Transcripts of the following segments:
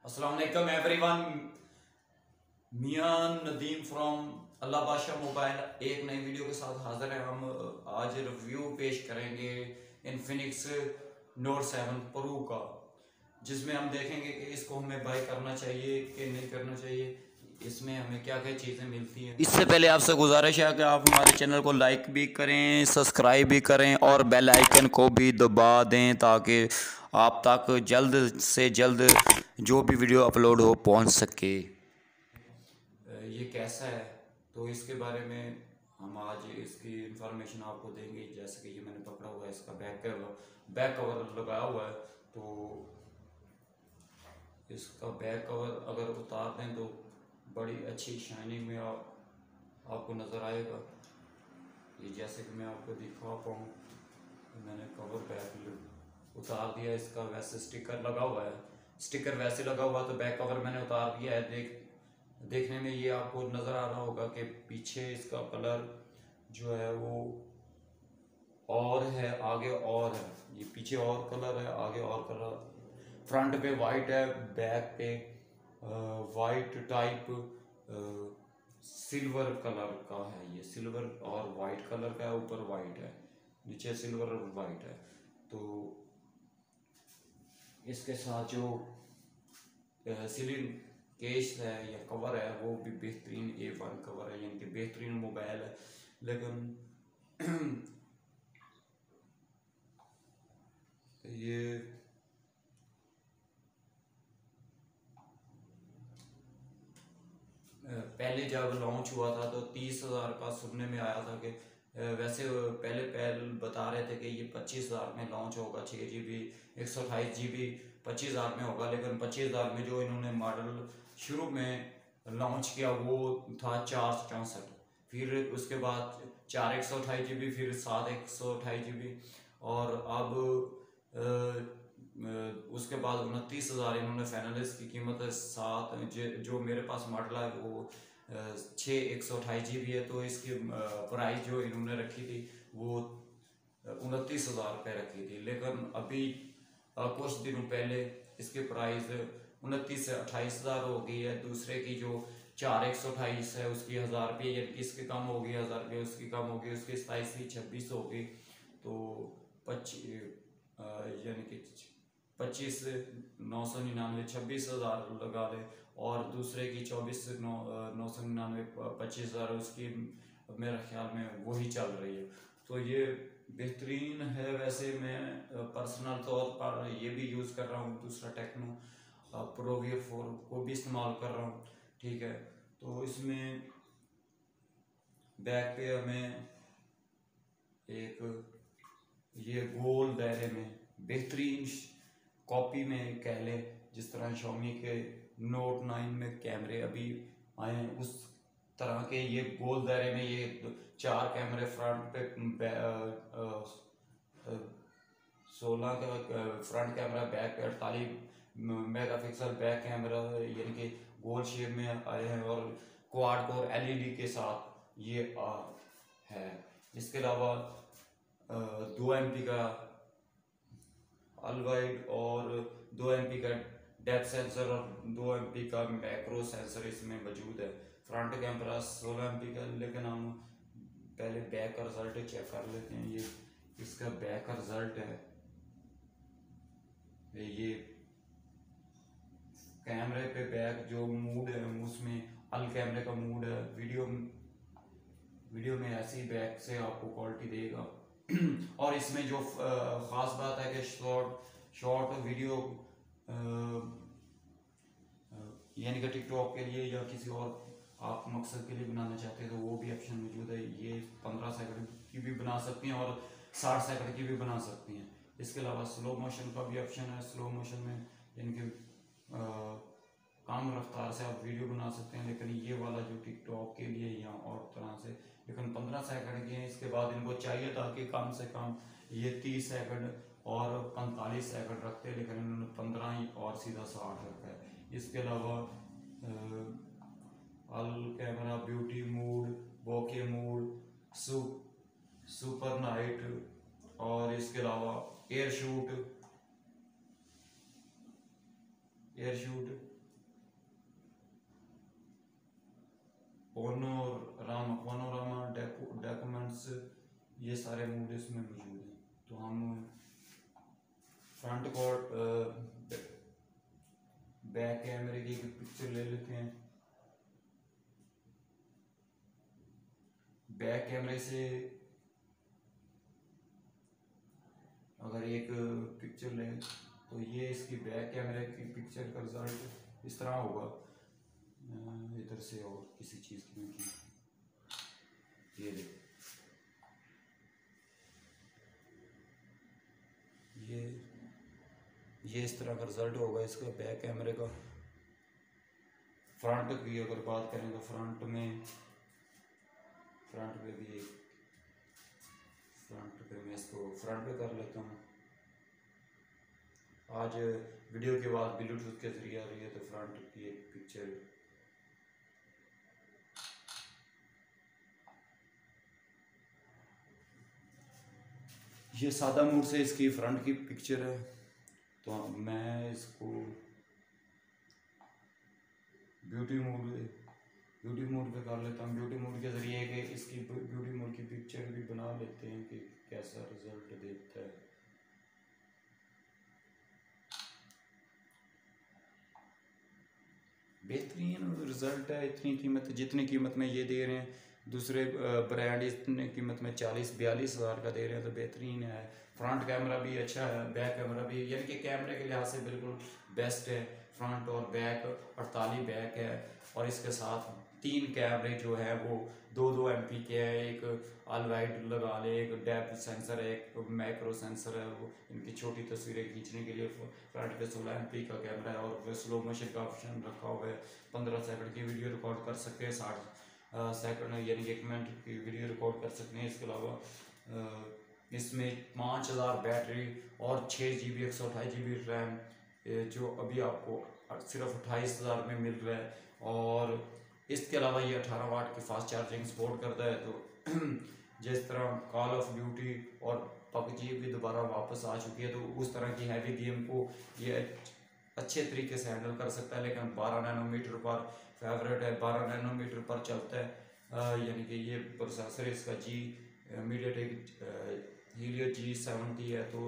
अस्सलाम वालेकुम everyone. Miyan Nadeem from अल्लाह बादशाह मोबाइल एक नई वीडियो के साथ हाजिर है। हम आज रिव्यू पेश करेंगे इन्फिनिक्स नोट 7 प्रो का, जिसमें हम देखेंगे कि इसको हमें बाय करना चाहिए कि नहीं करना चाहिए, इसमें हमें क्या क्या चीज़ें मिलती हैं। इससे पहले आपसे गुजारिश है कि आप हमारे चैनल को लाइक भी करें, सब्सक्राइब भी करें और बेल आइकन को भी दबा दें ताकि आप तक जल्द से जल्द जो भी वीडियो अपलोड हो पहुंच सके। ये कैसा है तो इसके बारे में हम आज इसकी इंफॉर्मेशन आपको देंगे। जैसे कि ये मैंने पकड़ा हुआ है, इसका बैक कवर लगाया हुआ है, तो इसका बैक कवर अगर उतार दें तो बड़ी अच्छी शाइनिंग में आपको नज़र आएगा। ये जैसे कि मैं आपको दिखा पाऊँ, मैंने कवर बैक उतार दिया। इसका वैसे स्टिकर लगा हुआ है, स्टिकर वैसे लगा हुआ तो बैक कवर मैंने उतार दिया है। देखने में ये आपको नज़र आ रहा होगा कि पीछे इसका कलर जो है वो और है, आगे और है। ये पीछे और कलर है, आगे और कलर। फ्रंट पे वाइट है, बैक पे वाइट टाइप सिल्वर कलर का है। ये सिल्वर और वाइट कलर का है, ऊपर वाइट है, नीचे सिल्वर और वाइट है। तो इसके साथ जो सीलिंग केस है या कवर है वो भी बेहतरीन A1 कवर है, यानी कि बेहतरीन मोबाइल है। लेकिन ये पहले जब लॉन्च हुआ था तो 30,000 का सुनने में आया था कि वैसे पहले बता रहे थे कि ये 25,000 में लॉन्च होगा, 6 GB 128 GB 25,000 में होगा। लेकिन 25,000 में जो इन्होंने मॉडल शुरू में लॉन्च किया वो था 464, फिर उसके बाद 4 128 GB, फिर 7 128 GB, और अब उसके बाद 29,000 इन्होंने फाइनल इसकी कीमत है। जो मेरे पास मॉडल है वो 6 128 GB है, तो इसकी प्राइस जो इन्होंने रखी थी वो 29,000 रुपये रखी थी। लेकिन अभी कुछ दिनों पहले इसकी प्राइस 29 से 28,000 हो गई है। दूसरे की जो 4 128 है उसकी 1,000 रुपये, यानी कि इसकी कम हो गई, 1,000 रुपये उसकी कम हो गई, उसकी 27 थी 26 हो गई। तो 25 यानी कि 25,999 26,000 लगा ले, और दूसरे की 24,999 25,000 उसकी मेरे ख्याल में वही चल रही है। तो ये बेहतरीन है। वैसे मैं पर्सनल तौर पर ये भी यूज़ कर रहा हूँ, दूसरा टेक्नो प्रोवियर 4 को भी इस्तेमाल कर रहा हूँ। ठीक है, तो इसमें बैक पे हमें एक ये गोल दायरे में बेहतरीन कॉपी में कह ले, जिस तरह Xiaomi के Note 9 में कैमरे अभी आए हैं उस तरह के ये गोल दायरे में ये 4 कैमरे फ्रंट पे 16 का फ्रंट कैमरा, बैक पे 48 मेगापिक्सल बैक कैमरा, यानी कि गोल शेप में आए हैं, और क्वाड कोर LED के साथ ये है। इसके अलावा 2 MP का अलवाइड और 2 MP का डेप्थ सेंसर और 2 MP का मैक्रो सेंसर इसमें मौजूद है। फ्रंट कैमरा 16 MP का। लेकिन हम पहले बैक का रिजल्ट चेक कर लेते हैं। ये इसका बैक का रिजल्ट है। ये कैमरे पे बैक जो मूड है उसमें अल कैमरे का मूड है। वीडियो में ऐसी बैक से आपको क्वालिटी देगा। और इसमें जो ख़ास बात है कि शॉर्ट वीडियो यानी कि टिकटॉक के लिए या किसी और आप मकसद के लिए बनाना चाहते हैं तो वो भी ऑप्शन मौजूद है। ये 15 सेकंड की भी बना सकती हैं और 60 सेकंड की भी बना सकती हैं। इसके अलावा स्लो मोशन का भी ऑप्शन है। स्लो मोशन में यानी कि कम रफ्तार से आप वीडियो बना सकते हैं, लेकिन ये वाला जो टिकटॉक के लिए या और तरह से, लेकिन 15 सेकंड के हैं। इसके बाद इनको चाहिए था कि कम से कम ये 30 सेकंड और 45 सेकंड रखते, लेकिन इन्होंने 15 ही और सीधा 60 रखा है। इसके अलावा अल कैमरा, ब्यूटी मूड, बोके मूड, सुपर नाइट, और इसके अलावा एयर शूट बैक कैमरे की पिक्चर ले लेते हैं। बैक कैमरे से अगर एक पिक्चर लें तो ये इसकी बैक कैमरे की पिक्चर का रिजल्ट इस तरह होगा। इधर से और किसी चीज़ की ये देखो, ये इस तरह का रिजल्ट होगा इसका बैक कैमरे का। फ्रंट की अगर बात करें तो फ्रंट में भी एक फ्रंट पे मैं इसको फ्रंट पे कर लेता हूँ। आज वीडियो की आवाज़ ब्लूटूथ के जरिए आ रही है तो फ्रंट की एक पिक्चर ये सादा मोड से इसकी फ्रंट की पिक्चर है। तो मैं इसको ब्यूटी मोड पे कर लेता हूँ। ब्यूटी मोड के ज़रिए कि इसकी ब्यूटी मोड की पिक्चर भी बना लेते हैं कि कैसा रिजल्ट देता है। बेहतरीन रिजल्ट है। इतनी कीमत, जितनी कीमत में ये दे रहे हैं दूसरे ब्रांड इतने कीमत में 40-42 हज़ार का दे रहे हैं तो बेहतरीन है। फ्रंट कैमरा भी अच्छा है, बैक कैमरा भी, यानी कि कैमरे के लिहाज से बिल्कुल बेस्ट है। फ्रंट और बैक 48 बैक है और इसके साथ 3 कैमरे जो है वो 2-2 MP के है। एक ऑल वाइड लगा ले, एक डेप्थ सेंसर है, एक मैक्रो सेंसर है। वो इनकी छोटी तस्वीरें खींचने के लिए फ्रंट पे 16 MP का कैमरा है और स्लो मोशन का ऑप्शन रखा हुआ है। 15 सेकंड की वीडियो रिकॉर्ड कर सकते हैं, 60 सेकंड यानी कि 1 मिनट की वीडियो रिकॉर्ड कर सकते हैं। इसके अलावा इसमें 5000 बैटरी और 6 GB 128 GB रैम, जो अभी आपको सिर्फ 28,000 में मिल रहा है। और इसके अलावा ये 18 वाट की फास्ट चार्जिंग सपोर्ट करता है। तो जिस तरह कॉल ऑफ ड्यूटी और PUBG भी दोबारा वापस आ चुकी है तो उस तरह की हैवी गेम को ये अच्छे तरीके से हैंडल कर सकता है। लेकिन 12 नैनोमीटर पर फेवरेट है, 12 नैनोमीटर पर चलता है। यानी कि ये प्रोसेसर इसका MediaTek Helio G70 है तो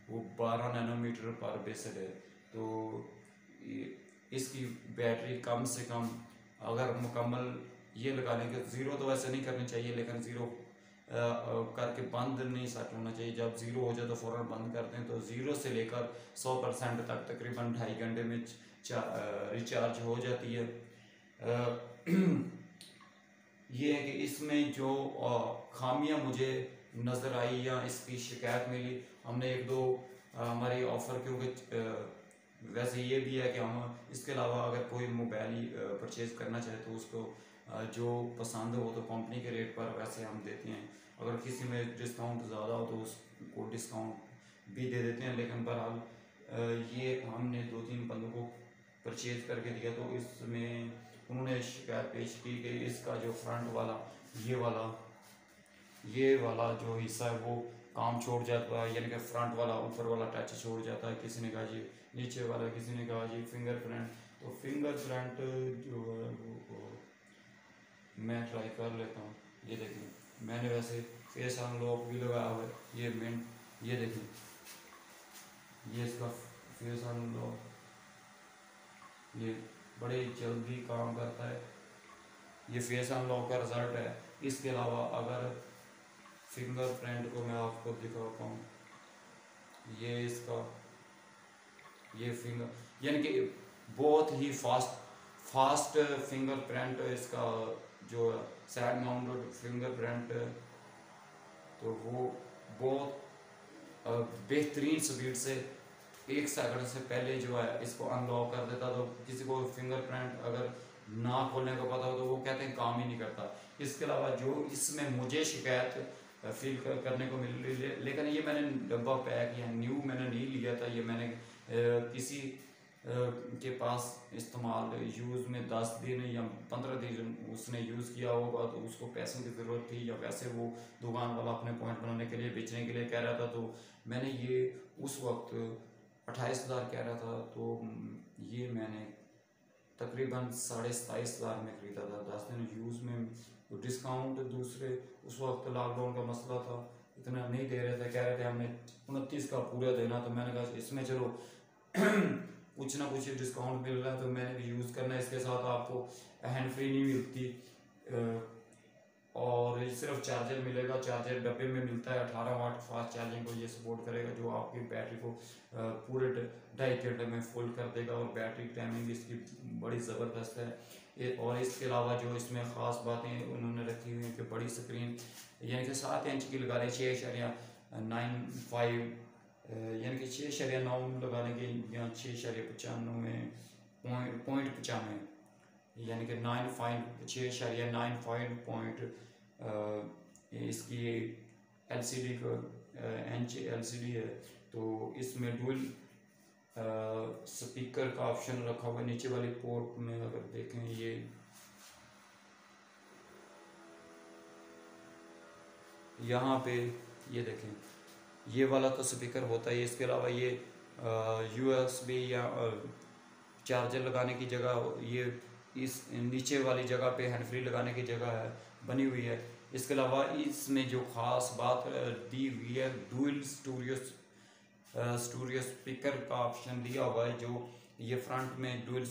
वो 12 नैनोमीटर पर बेस्ड है। तो इसकी बैटरी कम से कम अगर मुकम्मल ये लगा लेंगे, ज़ीरो तो वैसे नहीं करनी चाहिए लेकिन ज़ीरो करके बंद नहीं सेट होना चाहिए। जब ज़ीरो हो जाए तो फ़ौरन बंद कर दें। तो ज़ीरो से लेकर 100% तक तकरीबन 2.5 घंटे में रिचार्ज हो जाती है। ये है कि इसमें जो खामियां मुझे नज़र आई या इसकी शिकायत मिली, हमने 1-2 हमारी ऑफ़र, क्योंकि वैसे ये भी है कि हम इसके अलावा अगर कोई मोबाइल परचेज़ करना चाहे तो उसको जो पसंद हो तो कंपनी के रेट पर वैसे हम देते हैं। अगर किसी में डिस्काउंट ज़्यादा हो तो उसको डिस्काउंट भी दे देते हैं। लेकिन बहरहाल ये हमने 2-3 बंदों को परचेज़ करके दिया तो इसमें उन्होंने शिकायत पेश की कि इसका जो फ्रंट वाला ये वाला जो हिस्सा है वो काम छोड़ जाता है, यानी कि फ्रंट वाला ऊपर वाला टच छोड़ जाता है। किसी ने कहा जी नीचे वाला, किसी ने कहा जी फिंगरप्रिंट। तो फिंगरप्रिंट जो है वो मैं ट्राई कर लेता हूँ। ये देखिए मैंने वैसे फेस अनलॉक भी लगाया हुआ है। ये देखिए ये इसका फेस अनलॉक ये बड़े जल्दी काम करता है। ये फेस अनलॉक का रिजल्ट है। इसके अलावा अगर फिंगरप्रिंट को मैं आपको दिखाता हूँ, ये इसका ये फिंगर यानी कि बहुत ही फास्ट फिंगरप्रिंट इसका जो साइड माउंटेड फिंगरप्रिंट, तो वो बहुत बेहतरीन स्पीड से 1 सेकंड से पहले जो है इसको अनलॉक कर देता। तो किसी को फिंगरप्रिंट अगर ना खोलने का पता हो तो वो कहते हैं काम ही नहीं करता। इसके अलावा जो इसमें मुझे शिकायत फील करने को मिल रही है, लेकिन ये मैंने डब्बा पैक या न्यू मैंने नहीं लिया था। ये मैंने किसी के पास इस्तेमाल यूज़ में 10 दिन या 15 दिन उसने यूज़ किया होगा तो उसको पैसों की ज़रूरत थी, या वैसे वो दुकान वाला अपने पॉइंट बनाने के लिए बेचने के लिए कह रहा था। तो मैंने ये उस वक्त 28,000 कह रहा था तो ये मैंने तकरीबन 27,500 में ख़रीदा था। 10 दिन यूज़ में तो डिस्काउंट दूसरे उस वक्त लॉकडाउन का मसला था, इतना नहीं दे रहे थे। कह रहे थे हमने 29 का पूरा देना। तो मैंने कहा इसमें चलो कुछ ना कुछ डिस्काउंट मिल रहा है तो मैंने भी यूज़ करना है। इसके साथ आपको हैंड फ्री नहीं मिलती और सिर्फ चार्जर मिलेगा। चार्जर डब्बे में मिलता है 18 वाट फास्ट चार्जिंग को ये सपोर्ट करेगा, जो आपकी बैटरी को पूरे 2.5 घंटे में फुल कर देगा और बैटरी टाइमिंग इसकी बड़ी ज़बरदस्त है। और इसके अलावा जो इसमें ख़ास बातें उन्होंने रखी हुई हैं कि बड़ी स्क्रीन यानी कि 7 इंच की लगा लें, 6.95 यानी कि 6.9 लगा लेंगे या 6.95 पॉइंट 95 यानी कि 6.95 पॉइंट इसकी LCD का इंच LCD है। तो इसमें डुअल स्पीकर का ऑप्शन रखा हुआ है नीचे वाली पोर्ट में। अगर देखें ये यहाँ पे ये देखें, ये वाला तो स्पीकर होता है। इसके अलावा ये USB या चार्जर लगाने की जगह ये इस नीचे वाली जगह पे हैंड फ्री लगाने की जगह है बनी हुई है। इसके अलावा इसमें जो ख़ास बात दी हुई है, डुअल स्टूडियो स्पीकर का ऑप्शन दिया हुआ है। जो ये फ्रंट में डुअल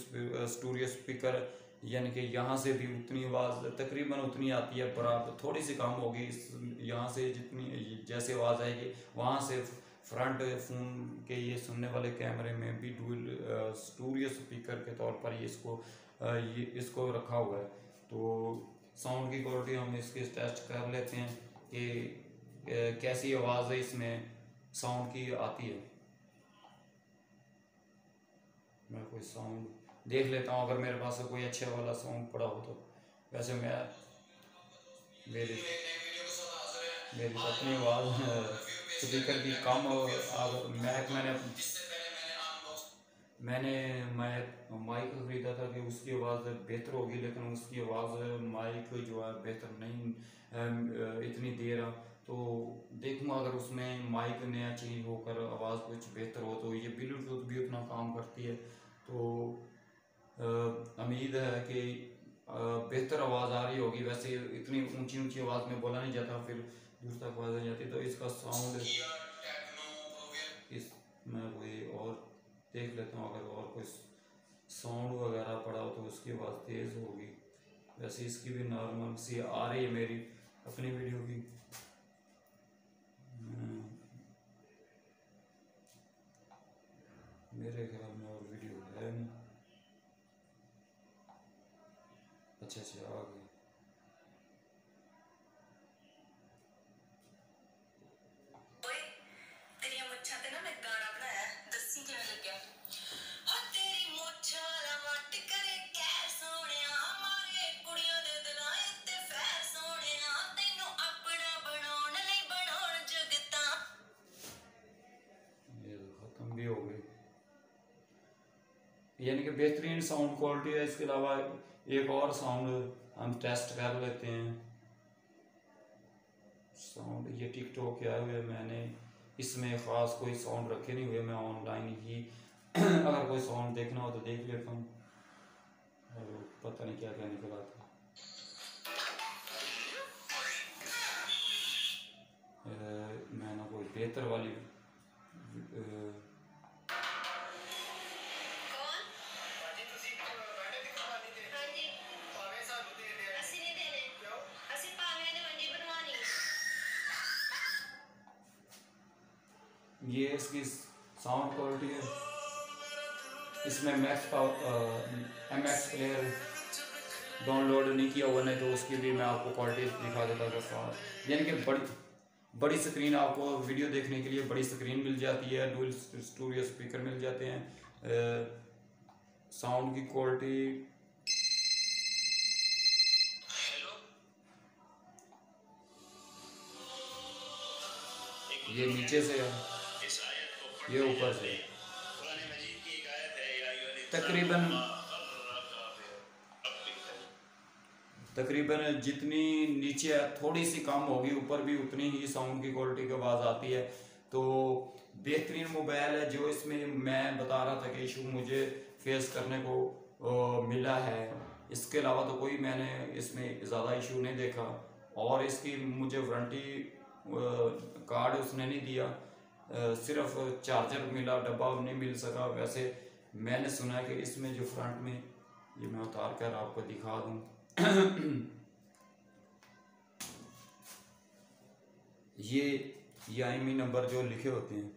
स्टूडियो स्पीकर यानी कि यहाँ से भी उतनी आवाज़ तकरीबन उतनी आती है, बराबर थोड़ी सी कम होगी यहाँ से जितनी जैसे आवाज़ आएगी वहाँ से फ्रंट फ़ोन के ये सुनने वाले कैमरे में भी डुअल स्टूडियो स्पीकर के तौर पर ये इसको रखा हुआ है। तो साउंड की क्वालिटी हम इसकी टेस्ट कर लेते हैं कि कैसी आवाज़ है इसमें साउंड की आती है। मैं कोई साउंड देख लेता हूँ, अगर मेरे पास कोई अच्छा वाला साउंड पड़ा हो तो। वैसे मेरी अपनी आवाज़ स्पीकर की कम मैंने माइक ख़रीदा था कि उसकी आवाज़ बेहतर होगी, लेकिन उसकी आवाज़ माइक जो है बेहतर नहीं इतनी देर। तो देखूँगा अगर उसमें माइक नया चेंज होकर आवाज़ कुछ बेहतर हो तो ये ब्लूटूथ भी उतना काम करती है। तो उम्मीद है कि बेहतर आवाज़ आ रही होगी। वैसे इतनी ऊंची ऊंची आवाज़ में बोला नहीं जाता, फिर दूर तक आवाज़ आ जाती। तो इसका साउंड इस मैं वही और देख लेता हूँ, अगर और कुछ साउंड वगैरह पड़ा हो तो उसकी आवाज़ तेज़ होगी। वैसे इसकी भी नॉर्मल सी आ रही है मेरी अपनी वीडियो की। मेरे ख्याल में और वीडियो है नहीं। अच्छा आ गई। यानी कि बेहतरीन साउंड क्वालिटी है। इसके अलावा एक और साउंड हम टेस्ट कर लेते हैं। साउंड ये टिकटॉक के आए हुए, मैंने इसमें ख़ास कोई साउंड रखे नहीं हुए, मैं ऑनलाइन ही अगर कोई साउंड देखना हो तो देख लेता हूँ। पता नहीं क्या क्या निकला था। मैं ना कोई बेहतर वाली ये इसकी साउंड क्वालिटी है। इसमें MX प्लेयर डाउनलोड नहीं किया हुआ, नहीं तो उसकी भी मैं आपको क्वालिटी दिखा देता था। यानी कि बड़ी स्क्रीन आपको वीडियो देखने के लिए बड़ी स्क्रीन मिल जाती है, डुअल स्टूडियो स्पीकर मिल जाते हैं। साउंड की क्वालिटी ये नीचे से है, ये ऊपर से तकरीबन जितनी नीचे थोड़ी सी कम होगी, ऊपर भी उतनी ही साउंड की क्वालिटी की आवाज़ आती है। तो बेहतरीन मोबाइल है। जो इसमें मैं बता रहा था कि इशू मुझे फेस करने को मिला है, इसके अलावा तो कोई मैंने इसमें ज़्यादा इशू नहीं देखा। और इसकी मुझे वारंटी कार्ड उसने नहीं दिया, सिर्फ चार्जर मिला, डब्बा नहीं मिल सका। वैसे मैंने सुना है कि इसमें जो फ्रंट में, ये मैं उतार कर आपको दिखा दूँ ये IMEI नंबर जो लिखे होते हैं,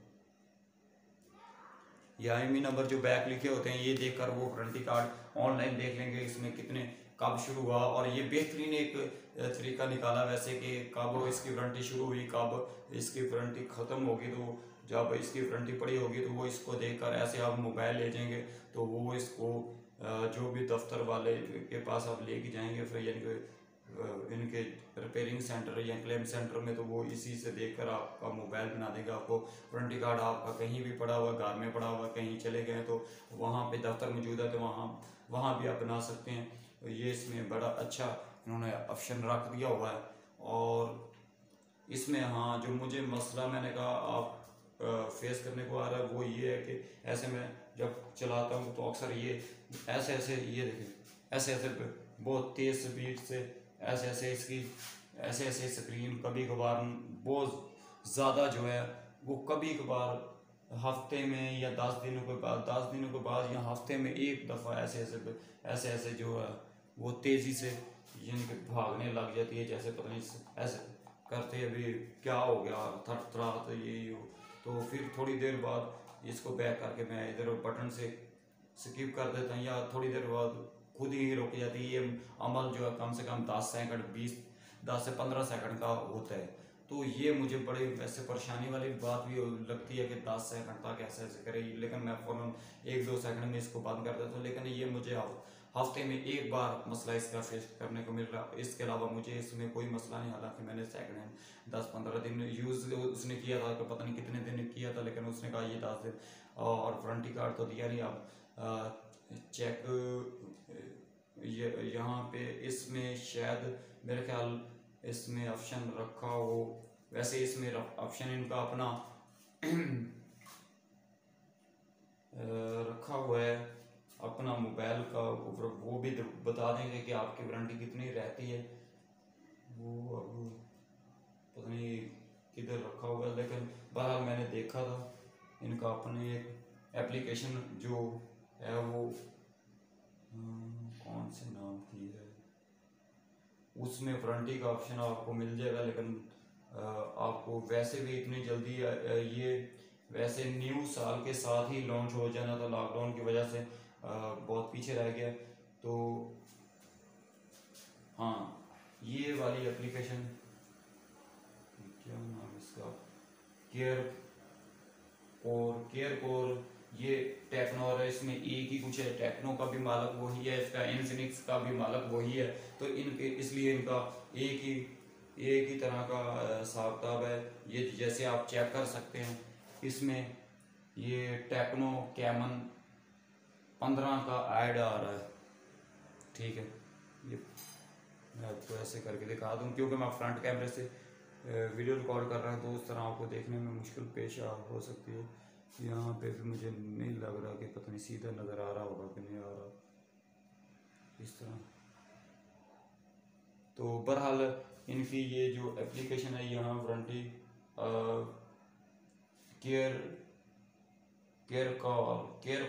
ये IMEI नंबर जो बैक लिखे होते हैं, ये देखकर वो वारंटी कार्ड ऑनलाइन देख लेंगे इसमें कितने कब शुरू हुआ। और ये बेहतरीन एक तरीका निकाला वैसे कि कब इसकी वारंटी शुरू हुई, कब इसकी वारंटी ख़त्म होगी। तो जब इसकी वारंटी पड़ी होगी तो वो इसको देखकर ऐसे आप मोबाइल ले जाएंगे तो वो इसको जो भी दफ्तर वाले के पास आप लेके जाएंगे, फिर यानी कि इनके रिपेयरिंग सेंटर या क्लेम सेंटर में, तो वो इसी से देखकर आपका मोबाइल बना देगा। आपको वारंटी कार्ड आपका कहीं भी पड़ा हुआ, घर में पड़ा हुआ, कहीं चले गए तो वहाँ पे दफ्तर मौजूद है तो वहाँ भी आप बना सकते हैं। तो ये इसमें बड़ा अच्छा इन्होंने ऑप्शन रख दिया हुआ है। और इसमें हाँ, जो मुझे मसला मैंने कहा आप फेस करने को आ रहा है वो ये है कि ऐसे में जब चलाता हूँ तो अक्सर ये ऐसे ये देखें, ऐसे बहुत तेज़ स्पीड से ऐसे स्क्रीन कभी कभार बहुत ज़्यादा जो है वो कभी कभार हफ्ते में या 10 दिनों के बाद या हफ्ते में एक दफ़ा ऐसे जो है वो तेज़ी से यानी कि भागने लग जाती है, जैसे पता नहीं ऐसे करते अभी क्या हो गया थरथराहट ये हो। तो फिर थोड़ी देर बाद इसको बैक करके मैं इधर बटन से स्किप कर देता हूँ, या थोड़ी देर बाद खुद ही रुक जाती है। ये अमल जो है कम से कम 10 से 15 सेकंड का होता है। तो ये मुझे बड़ी वैसे परेशानी वाली बात भी लगती है कि 10 सेकंड तक ऐसे करे, लेकिन मैं फ़ौरन 1-2 सेकंड में इसको बंद कर देता हूँ। लेकिन ये मुझे हफ्ते में एक बार मसला इसका फेस करने को मिल रहा। इसके अलावा मुझे इसमें कोई मसला नहीं, हालांकि मैंने सेकंड हैंड 10-15 दिन यूज़ उसने किया था, तो पता नहीं कितने दिन किया था, लेकिन उसने कहा ये 10 दिन और वारंटी कार्ड तो दिया नहीं। अब चेक यहाँ पे इसमें शायद मेरे ख्याल इसमें ऑप्शन रखा हो, वैसे इसमें ऑप्शन इनका अपना रखा हुआ है अपना मोबाइल का, वो भी बता देंगे कि आपकी वारंटी कितनी रहती है। वो अब पता नहीं किधर रखा हुआ है, लेकिन बहरहाल मैंने देखा था इनका अपने एक एप्लीकेशन जो है वो कौन से नाम की है, उसमें वारंटी का ऑप्शन आपको मिल जाएगा। लेकिन आपको वैसे भी इतनी जल्दी ये वैसे न्यू साल के साथ ही लॉन्च हो जाना था, लॉकडाउन की वजह से बहुत पीछे रह गया। तो हाँ, ये वाली एप्लीकेशन क्या नाम इसका, केयर कोर ये टेक्नो है, इसमें एक ही कुछ है, टेक्नो का भी मालक वही है, इसका इन्फिनिक्स का भी मालक वही है। तो इनके इसलिए इनका एक ही तरह का हिसाब किताब है। ये जैसे आप चेक कर सकते हैं इसमें ये टेक्नो कैमन 15 का ऐड आ रहा है, ठीक है। ये मैं आपको ऐसे करके दिखा दूँ, क्योंकि मैं फ्रंट कैमरे से वीडियो रिकॉर्ड कर रहा हूँ तो उस तरह आपको देखने में मुश्किल पेश हो सकती है। यहाँ पे भी मुझे नहीं लग रहा कि पता नहीं सीधा नज़र आ रहा होगा कि नहीं आ रहा इस तरह। तो बहरहाल इनकी ये जो एप्लीकेशन है यहाँ warranty care care care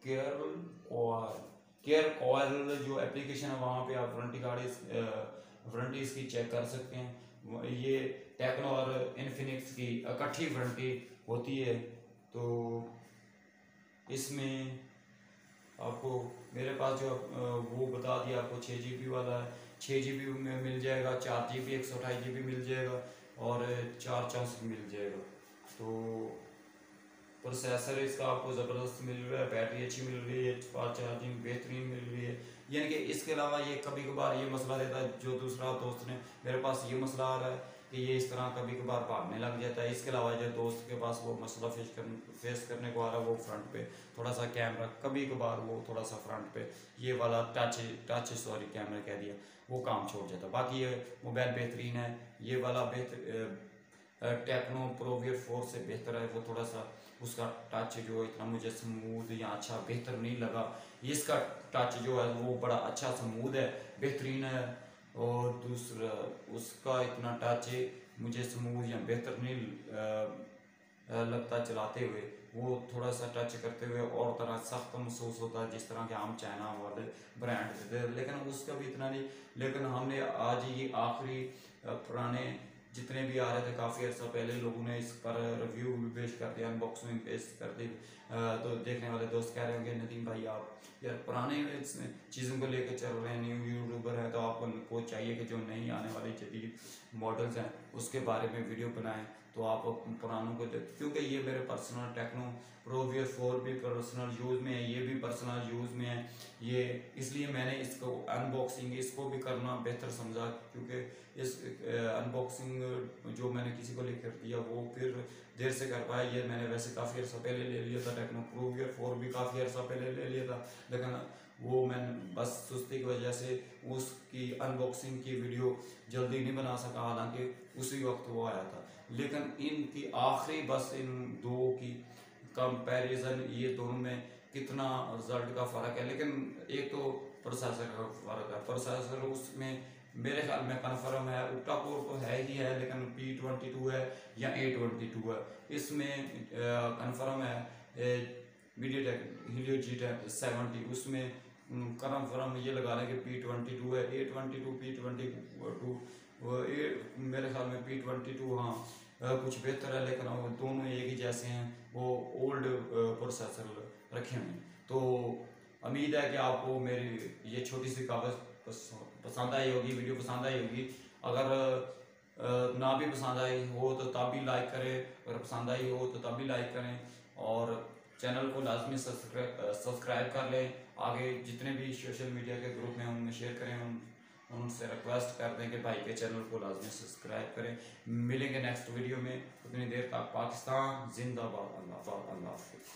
care care call जो एप्लीकेशन है वहाँ पे आप वारंटी इसकी चेक कर सकते हैं। ये टेक्नो और इन्फिनिक्स की इकट्ठी वारंटी होती है। तो इसमें आपको मेरे पास जो वो बता दिया आपको 6 GB वाला है, 6 GB में मिल जाएगा, 4 GB 128 GB मिल जाएगा और 464 मिल जाएगा। तो प्रोसेसर इसका आपको ज़बरदस्त मिल रहा है, बैटरी अच्छी मिल रही है, फास्ट चार्जिंग बेहतरीन मिल रही है। यानी कि इसके अलावा ये कभी कभार ये मसला देता है, जो दूसरा दोस्त ने मेरे पास ये मसला आ रहा है कि ये इस तरह कभी कभार भागने लग जाता है। इसके अलावा जो दोस्त के पास वो मसला फेस करने को आ रहा है वो फ्रंट पे थोड़ा सा कैमरा कभी कभार वो थोड़ा सा फ्रंट पे ये वाला कैमरा कह दिया वो काम छोड़ जाता है। बाकी ये मोबाइल बेहतरीन है, ये वाला टेक्नो प्रोवियर 4 से बेहतर है। वो थोड़ा सा उसका टच जो इतना मुझे स्मूथ या अच्छा बेहतर नहीं लगा। इसका टच जो है वो बड़ा अच्छा स्मूथ है, बेहतरीन है। और दूसरा उसका इतना टच मुझे स्मूथ या बेहतर नहीं लगता चलाते हुए, वो थोड़ा सा टच करते हुए और तरह सख्त महसूस होता है, जिस तरह के हम चाइना वाले ब्रांड देते हैं, लेकिन उसका भी इतना नहीं। लेकिन हमने आज ये आखिरी पुराने जितने भी आ रहे थे काफ़ी अर्सा पहले, लोगों ने इस पर रिव्यू भी पेश कर दिया, अनबॉक्सिंग पेश कर दी। तो देखने वाले दोस्त कह रहे होंगे नदीम भाई आप यार पुराने चीज़ों को लेकर चल रहे हैं, न्यू यूट्यूबर हैं, तो आपको चाहिए कि जो नई आने वाली जदीद मॉडल्स हैं उसके बारे में वीडियो बनाएं। तो आप पुरानों को क्योंकि ये मेरे पर्सनल टेक्नो प्रो वी 4 भी पर्सनल यूज़ में है, ये भी पर्सनल यूज़ में है, ये इसलिए मैंने इसको अनबॉक्सिंग इसको भी करना बेहतर समझा, क्योंकि इस अनबॉक्सिंग जो मैंने किसी को लेकर दिया वो फिर देर से कर पाया। ये मैंने वैसे काफ़ी अर्सा पहले ले लिया था, टेक्नो प्रो वी 4 भी काफ़ी अर्सा पहले ले लिया था, लेकिन वो मैं बस सुस्ती की वजह से उसकी अनबॉक्सिंग की वीडियो जल्दी नहीं बना सका, हालांकि उसी वक्त वो आया था। लेकिन इनकी आखिरी बस इन दो की कंपैरिजन, ये दोनों में कितना रिजल्ट का फ़र्क है, लेकिन एक तो प्रोसेसर का फ़र्क है। प्रोसेसर उसमें मेरे ख्याल में कन्फर्म है, ऑक्टा कोर तो है ही है, लेकिन P22 है या A22 है, इसमें कन्फर्म है। मीडियाटेक हीलियो G70 उसमें कन्फर्म ये लगा लें कि P22 है। A22 P22 मेरे ख्याल में P22 हाँ कुछ बेहतर है, लेकिन वो दोनों एक ही जैसे हैं, वो ओल्ड प्रोसेसर रखे हुए हैं। तो उम्मीद है कि आपको मेरी ये छोटी सी कागज़ पसंद आई होगी, वीडियो पसंद आई होगी। अगर ना भी पसंद आई हो तो तब भी लाइक करें, अगर पसंद आई हो तो तब भी लाइक करें, और चैनल को लाजमी सब्सक्राइब कर लें। आगे जितने भी सोशल मीडिया के ग्रुप हैं उनमें शेयर करें, उनसे रिक्वेस्ट कर दें कि भाई के चैनल को लाजमी सब्सक्राइब करें। मिलेंगे नेक्स्ट वीडियो में, उतनी देर तक पाकिस्तान जिंदाबाद, अल्लाह हाफ़िज़।